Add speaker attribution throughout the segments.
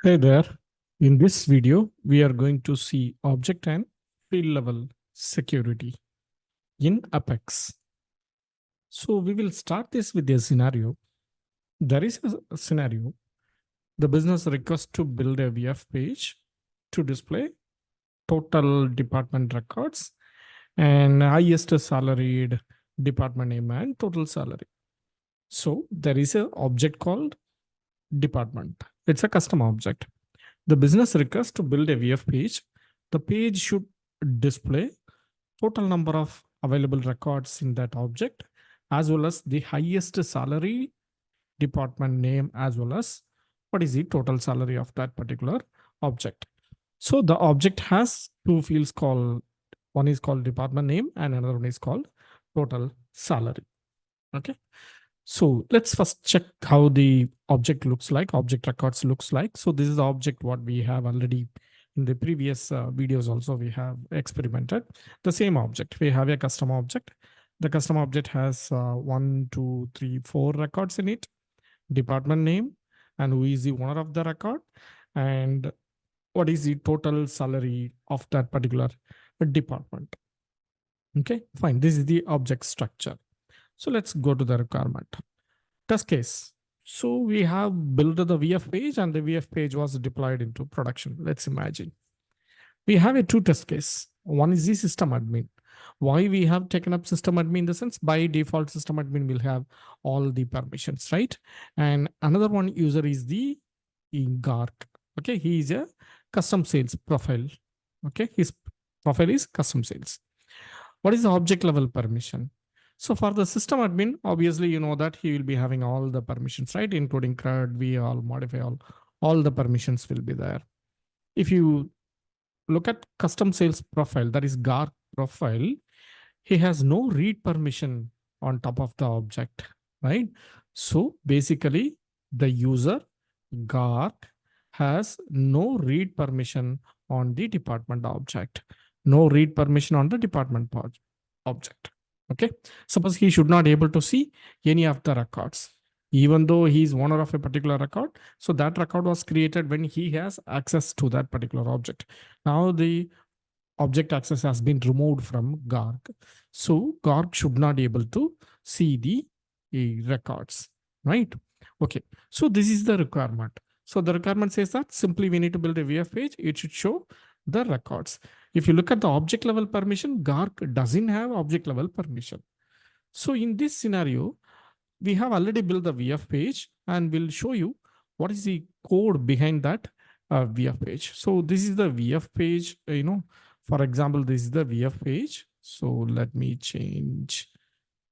Speaker 1: Hey there. In this video, we are going to see object and field level security in Apex. So we will start this with a scenario. There is a scenario. The business requests to build a VF page to display total department records and highest salaried department name and total salary. So there is an object called department. It's a custom object. The business requests to build a VF page. The page should display total number of available records in that object, as well as the highest salary, department name, as well as what is the total salary of that particular object. So the object has two fields called, one is called department name and another one is called total salary. Okay. So let's first check how the object looks like, object records looks like. So this is the object what we have already in the previous videos also we have experimented. The same object, we have a custom object. The custom object has 1, 2, 3, 4 records in it, department name, and who is the owner of the record, and what is the total salary of that particular department. Okay, fine. This is the object structure. So let's go to the requirement. Test case. So we have built the VF page and the VF page was deployed into production. Let's imagine. We have a two test case. One is the system admin. Why we have taken up system admin in the sense by default system admin will have all the permissions, right? And another one user is the Gark. Okay, he is a custom sales profile. Okay, his profile is custom sales. What is the object level permission? So for the system admin, obviously, you know that he will be having all the permissions, right? Including CRUD, VAll, modify all the permissions will be there. If you look at custom sales profile, that is Gark profile, he has no read permission on top of the object, right? So basically the user Gark has no read permission on the department object, no read permission on the department object. Okay, suppose he should not able to see any of the records, even though he is owner of a particular record. So that record was created when he has access to that particular object. Now the object access has been removed from Gark. So Gark should not be able to see the records, right? Okay, so this is the requirement. So the requirement says that simply we need to build a VF page. It should show the records. If you look at the object level permission, Gark doesn't have object level permission. So in this scenario, we have already built the VF page and we'll show you what is the code behind that VF page. So this is the VF page, for example, this is the VF page. So let me change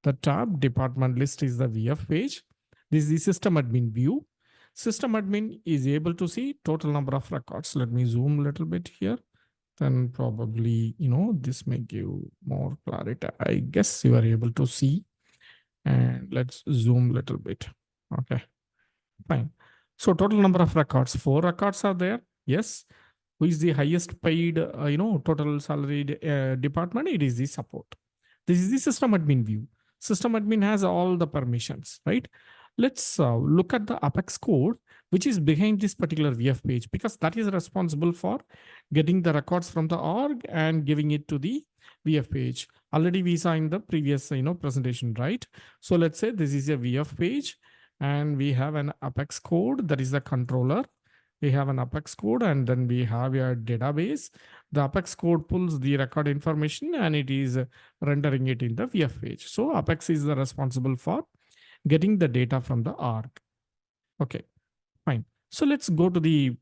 Speaker 1: the tab. Department list is the VF page. This is the system admin view. System admin is able to see total number of records. Let me zoom a little bit here. Then probably, this may give more clarity. I guess you are able to see. And let's zoom a little bit. Okay, fine. So total number of records, 4 records are there. Yes. Who is the highest paid, total salary department? It is the support. This is the system admin view. System admin has all the permissions, right? Let's look at the Apex code, which is behind this particular VF page, because that is responsible for getting the records from the org and giving it to the VF page. Already we saw in the previous presentation, right? So let's say this is a VF page and we have an Apex code that is the controller. We have an Apex code and then we have a database. The Apex code pulls the record information and it is rendering it in the VF page. So Apex is the responsible for getting the data from the org. Okay, fine. So let's go to the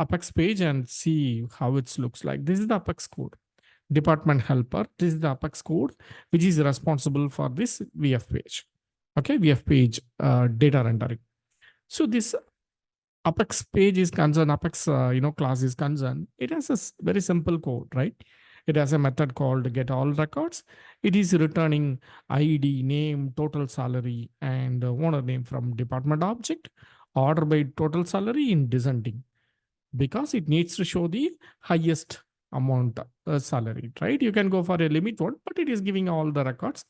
Speaker 1: Apex page and see how it looks like. This is the Apex code. Department helper. This is the Apex code, which is responsible for this VF page. Okay, VF page data rendering. So this Apex page is concerned, Apex class is concerned. It has a very simple code, right? It has a method called get all records. It is returning ID, name, total salary, and owner name from department object, order by total salary in descending, because it needs to show the highest amount salary, right? You can go for a limit one, but it is giving all the records.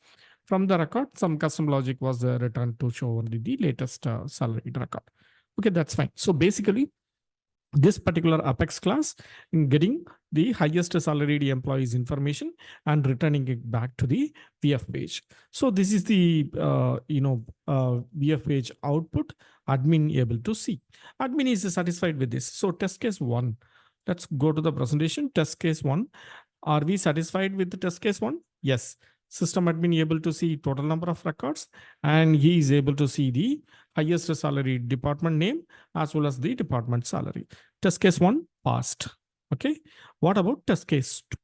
Speaker 1: From the record, some custom logic was returned to show only the latest salary record. Okay, that's fine. So basically, this particular Apex class in getting the highest salaried employees information and returning it back to the VF page. So this is the VF page output admin able to see. Admin is satisfied with this. So test case 1. Let's go to the presentation. Test case 1. Are we satisfied with the test case 1? Yes. System admin able to see total number of records, and he is able to see the highest salary department name as well as the department salary. Test case 1 passed. Okay. What about test case 2?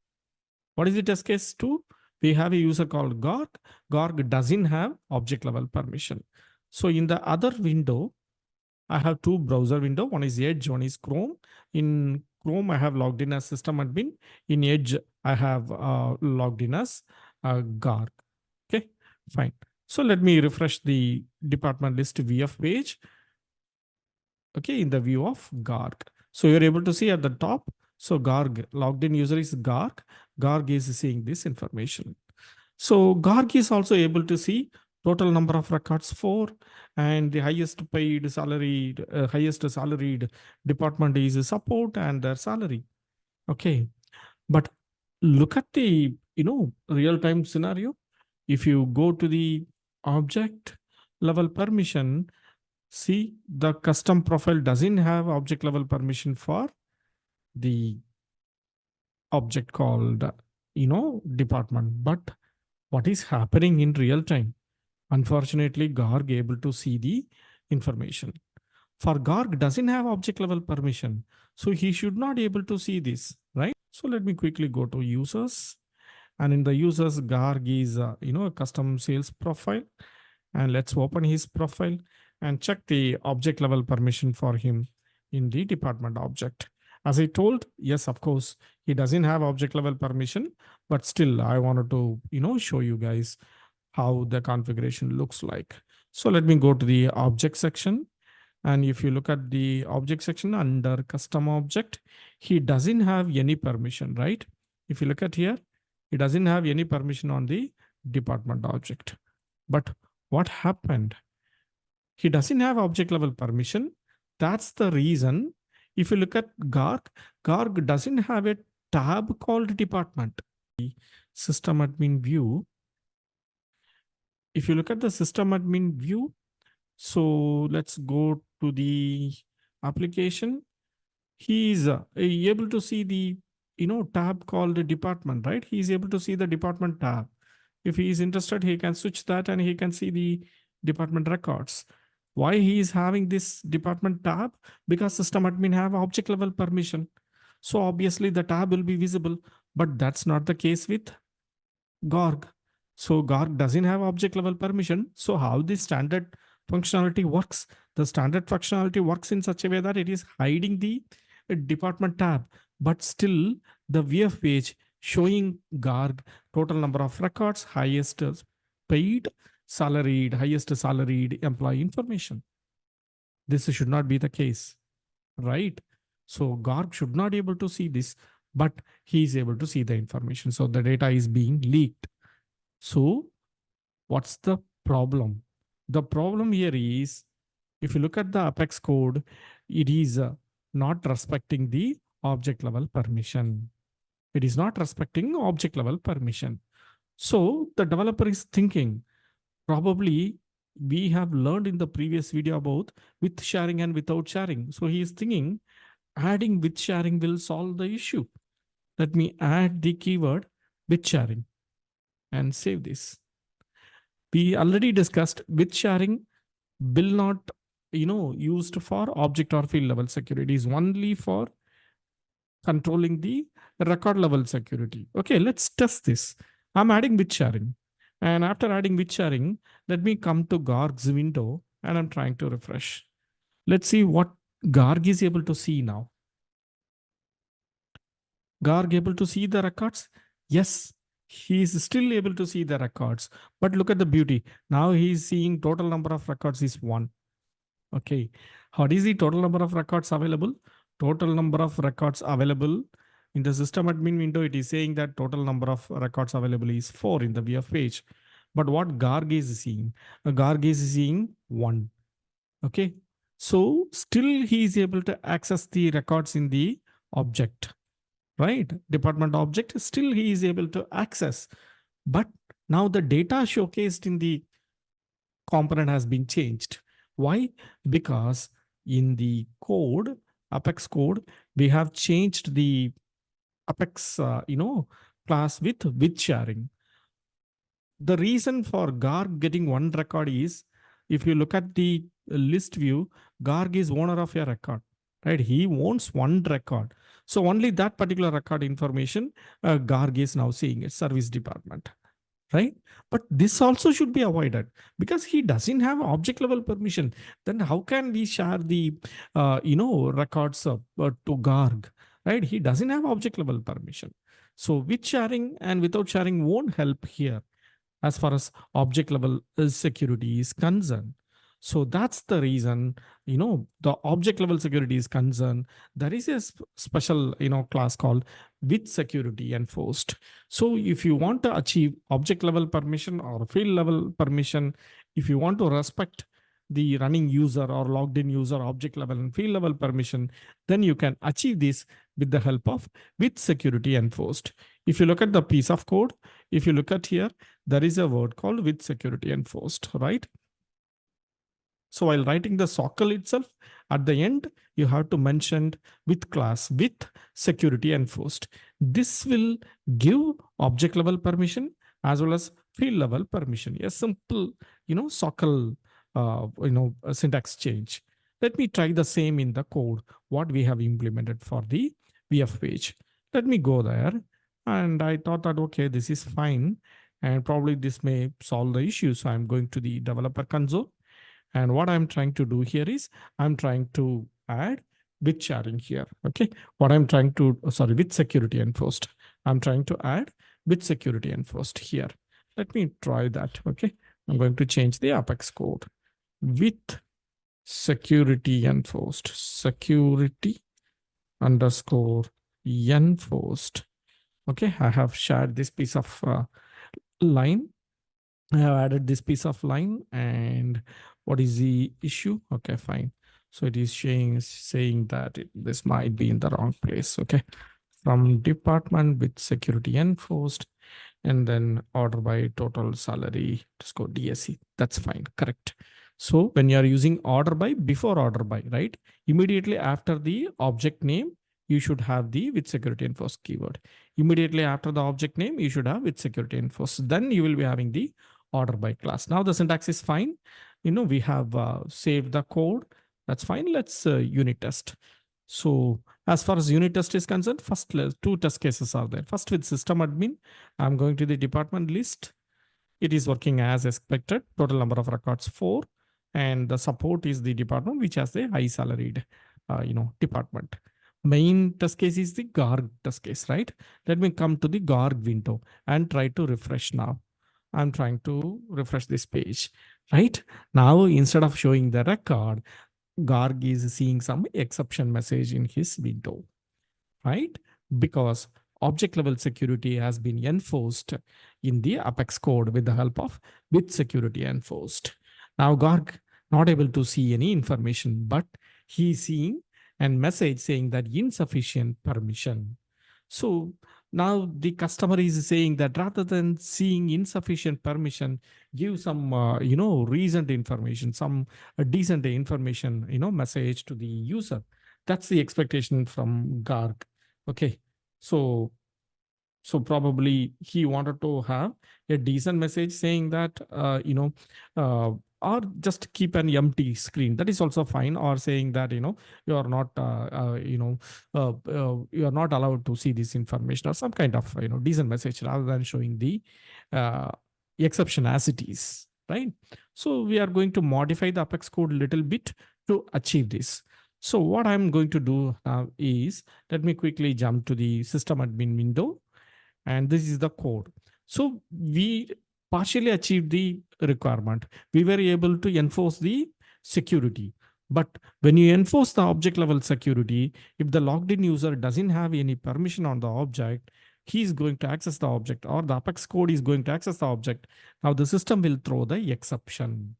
Speaker 1: What is the test case 2? We have a user called Gorg. Gorg doesn't have object level permission. So in the other window, I have two browser window. One is Edge, one is Chrome. In Chrome, I have logged in as system admin. In Edge, I have logged in as Gorg. Okay, fine. So let me refresh the department list VF page. Okay, in the view of Gorg. So you're able to see at the top. So Gorg, logged in user is Gorg. Gorg is seeing this information. So Gorg is also able to see total number of records 4, and the highest paid salaried, highest salaried department is support and their salary. Okay, but look at the real-time scenario. If you go to the object level permission, see the custom profile doesn't have object level permission for the object called department. But what is happening in real time? Unfortunately, Gorg able to see the information. For Gorg doesn't have object level permission, so he should not able to see this, right? So let me quickly go to users, and in the users, Gorg is a custom sales profile, and let's open his profile and check the object level permission for him in the department object. As I told, yes, of course, he doesn't have object level permission, but still I wanted to show you guys how the configuration looks like. So let me go to the object section. And if you look at the object section under custom object, he doesn't have any permission, right? If you look at here, he doesn't have any permission on the department object. But what happened? He doesn't have object level permission. That's the reason. If you look at Gorg, Gorg doesn't have a tab called department. System admin view. If you look at the system admin view, so let's go to the application. He is able to see the tab called the department, right? He is able to see the department tab. If he is interested, he can switch that and he can see the department records. Why he is having this department tab? Because system admin have object level permission. So obviously the tab will be visible, but that's not the case with Gorg. So Gorg doesn't have object level permission. So how this standard functionality works? The standard functionality works in such a way that it is hiding the department tab, but still the VF page showing Gorg total number of records, highest paid, salaried, highest salaried employee information. This should not be the case, right? So Gorg should not be able to see this, but he is able to see the information. So the data is being leaked. So what's the problem? The problem here is, if you look at the Apex code, it is not respecting the object level permission. It is not respecting object level permission. So the developer is thinking, probably we have learned in the previous video about with sharing and without sharing. So he is thinking adding with sharing will solve the issue. Let me add the keyword with sharing and save this. We already discussed with sharing will not used for object or field level security. It is only for controlling the record level security. Okay, let's test this. I'm adding with sharing. And after adding with sharing, let me come to Gorg's window and I'm trying to refresh. Let's see what Gorg is able to see now. Gorg able to see the records? Yes, he is still able to see the records. But look at the beauty. Now he is seeing total number of records is 1. Okay. What is the total number of records available? Total number of records available in the system admin window, it is saying that total number of records available is 4 in the VF page. But what Gorg is seeing? Gorg is seeing 1. Okay. So still he is able to access the records in the object, right? Department object, still he is able to access. But now the data showcased in the component has been changed. Why? Because in the code, Apex code, we have changed the Apex, class with sharing. The reason for Garg getting one record is, if you look at the list view, Garg is owner of a record, right? He owns one record. So only that particular record information, Garg is now seeing it, service department, right? But this also should be avoided because he doesn't have object level permission. Then how can we share the, records to Garg, right? He doesn't have object level permission. So with sharing and without sharing won't help here as far as object level security is concerned. So that's the reason, the object level security is concerned. There is a special, class called with security enforced. So if you want to achieve object level permission or field level permission, if you want to respect the running user or logged in user object level and field level permission, then you can achieve this with the help of with security enforced. If you look at the piece of code, if you look at here, there is a word called with security enforced, right? So while writing the SOCL itself, at the end, you have to mention with class with security enforced. This will give object level permission as well as field level permission. A simple, SOCL, syntax change. Let me try the same in the code, what we have implemented for the VF page. Let me go there. And I thought that, okay, this is fine. And probably this may solve the issue. So I'm going to the developer console. And what I'm trying to do here is I'm trying to add with sharing here. Okay. What I'm trying to, sorry, with security enforced. I'm trying to add with security enforced here. Let me try that. Okay. I'm going to change the Apex code with security enforced, security underscore enforced. Okay. I have shared this piece of line. I have added this piece of line. And what is the issue? Okay, fine. So it is saying that this might be in the wrong place. Okay. From department with security enforced, and then order by total salary, just go DSC. That's fine. Correct. So when you are using order by before order by, right? Immediately after the object name, you should have the with security enforced keyword. Immediately after the object name, you should have with security enforced. Then you will be having the order by class. Now the syntax is fine. We have saved the code. That's fine. Let's unit test. So as far as unit test is concerned, first two test cases are there. First with system admin, I'm going to the department list. It is working as expected. Total number of records 4. And the support is the department which has the high salaried, department. Main test case is the Garg test case, right? Let me come to the Garg window and try to refresh now. I'm trying to refresh this page, right? Now, instead of showing the record, Garg is seeing some exception message in his window, right? Because object level security has been enforced in the Apex code with the help of with security enforced. Now Garg not able to see any information, but he is seeing a message saying that insufficient permission. So now the customer is saying that rather than seeing insufficient permission, give some, recent information, some decent information, message to the user. That's the expectation from Garg. Okay. So probably he wanted to have a decent message saying that, or just keep an empty screen. That is also fine. Or saying that, you are not, you are not allowed to see this information, or some kind of, decent message rather than showing the exception as it is, right? So we are going to modify the Apex code a little bit to achieve this. So what I'm going to do now is, let me quickly jump to the system admin window. And this is the code. So we partially achieved the requirement. We were able to enforce the security. But when you enforce the object level security, if the logged in user doesn't have any permission on the object, he is going to access the object, or the Apex code is going to access the object. Now the system will throw the exception.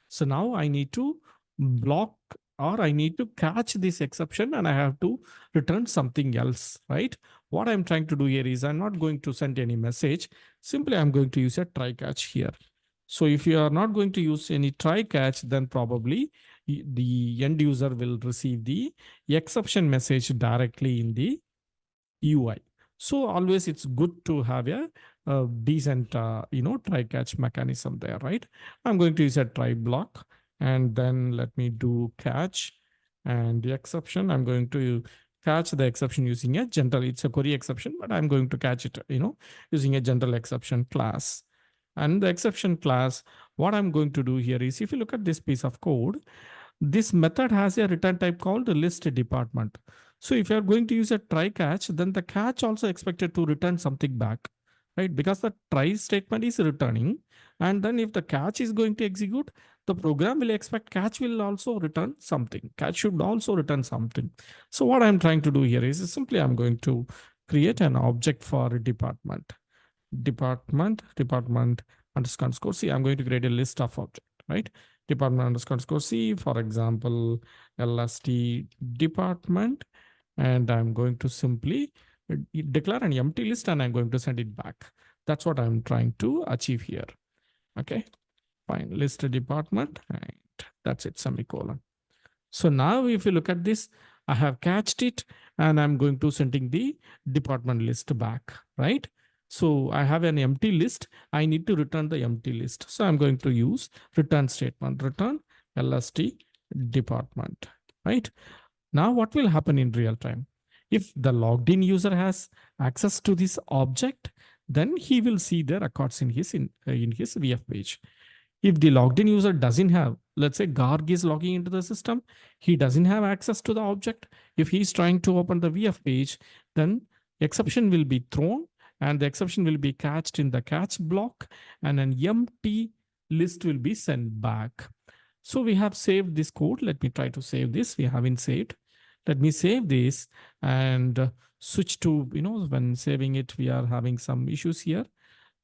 Speaker 1: So now I need to block or I need to catch this exception and I have to return something else, right? What I'm trying to do here is I'm not going to send any message. Simply, I'm going to use a try catch here. So if you are not going to use any try catch, then probably the end user will receive the exception message directly in the UI. So always it's good to have a decent, try catch mechanism there, right? I'm going to use a try block and then let me do catch and the exception. I'm going to catch the exception using a general, it's a query exception, but I'm going to catch it, using a general exception class. And the exception class, what I'm going to do here is if you look at this piece of code, this method has a return type called list department. So if you're going to use a try catch, then the catch also expected to return something back, right? Because the try statement is returning. And then if the catch is going to execute, the program will expect catch will also return something. Catch should also return something. So what I'm trying to do here is simply I'm going to create an object for department. Department underscore C. I'm going to create a list of object, right? Department underscore C, for example, LST department. And I'm going to simply declare an empty list and I'm going to send it back. That's what I'm trying to achieve here. Okay, fine. List department and that's it, semicolon. So now if you look at this, I have catched it and I'm going to sending the department list back, right? So I have an empty list. I need to return the empty list. So I'm going to use return statement, return LST department, right? Now what will happen in real time? If the logged in user has access to this object, then he will see the records in his VF page. If the logged in user doesn't have, let's say Garg is logging into the system, he doesn't have access to the object. If he's trying to open the VF page, then exception will be thrown and the exception will be catched in the catch block and an empty list will be sent back. So we have saved this code. Let me try to save this. We haven't saved. Let me save this and switch to, when saving it, we are having some issues here.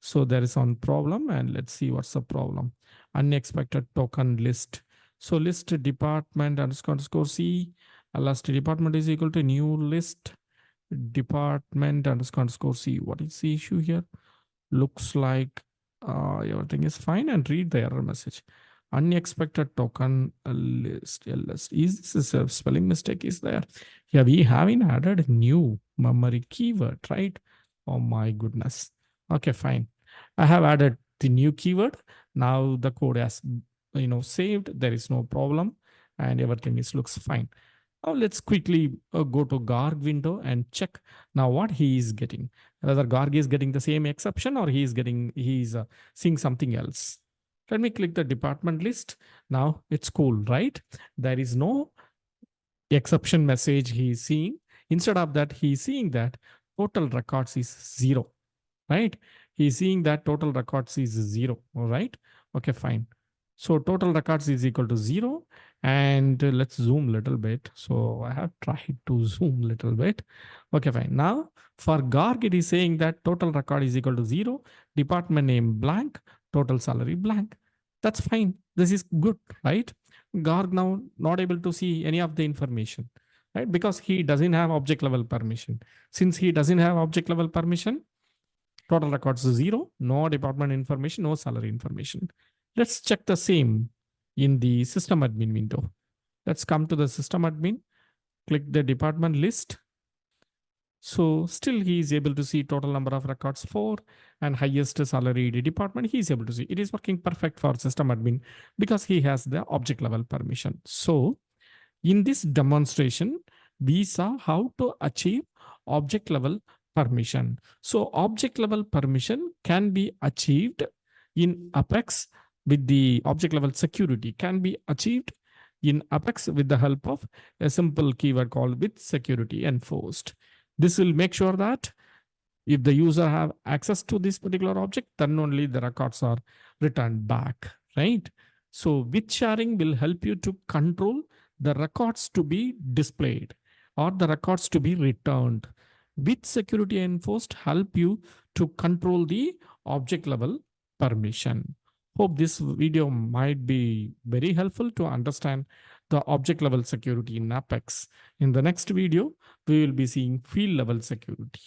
Speaker 1: So there is one problem and let's see what's the problem. Unexpected token list. So list department underscore C, last department is equal to new list department underscore C. What is the issue here? Looks like everything is fine and read the error message. Unexpected token list. Is this a spelling mistake is there? Yeah, we haven't added new memory keyword, right? Oh my goodness. Okay, fine. I have added the new keyword. Now the code has, saved. There is no problem and everything looks fine. Now let's quickly go to Garg window and check now what he is getting. Whether Garg is getting the same exception or he's seeing something else. Let me click the department list. Now it's cool, right? There is no exception message he's seeing. Instead of that, he's seeing that total records is 0, right? He's seeing that total records is 0, all right? Okay, fine. So total records is equal to 0. And let's zoom a little bit. So I have tried to zoom a little bit. Okay, fine. Now for Garg, it is saying that total record is equal to 0, department name blank, total salary blank. That's fine. This is good, right? Garg now not able to see any of the information, right? Because he doesn't have object level permission. Since he doesn't have object level permission, total records is 0, no department information, no salary information. Let's check the same in the system admin window. Let's come to the system admin, click the department list. So still he is able to see total number of records 4 and highest salary department he is able to see. It is working perfect for system admin because he has the object level permission. So in this demonstration, we saw how to achieve object level permission. So object level permission can be achieved in Apex with the object level security can be achieved in Apex with the help of a simple keyword called with security enforced. This will make sure that if the user have access to this particular object, then only the records are returned back, right? So with sharing will help you to control the records to be displayed or the records to be returned. With security enforced help you to control the object level permission. Hope this video might be very helpful to understand the object level security in Apex. In the next video, we will be seeing field level security.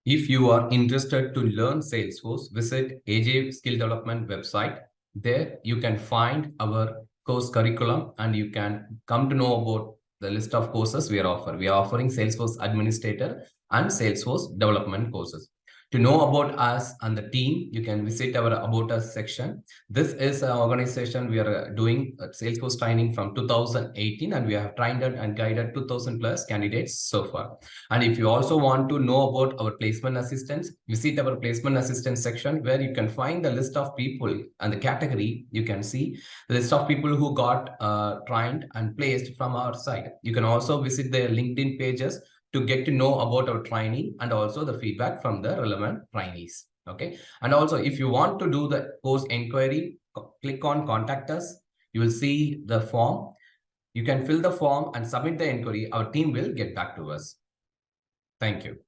Speaker 2: If you are interested to learn Salesforce, visit AJ Skill Development website. There you can find our course curriculum and you can come to know about the list of courses we are offering. We are offering Salesforce Administrator and Salesforce Development courses. To know about us and the team, you can visit our About Us section. This is an organization we are doing Salesforce training from 2018, and we have trained and guided 2000 plus candidates so far. And if you also want to know about our placement assistants, visit our placement assistance section where you can find the list of people and the category. You can see the list of people who got trained and placed from our side. You can also visit their LinkedIn pages to get to know about our training and also the feedback from the relevant trainees. Okay. And also, if you want to do the course inquiry, click on contact us. You will see the form. You can fill the form and submit the inquiry. Our team will get back to us. Thank you.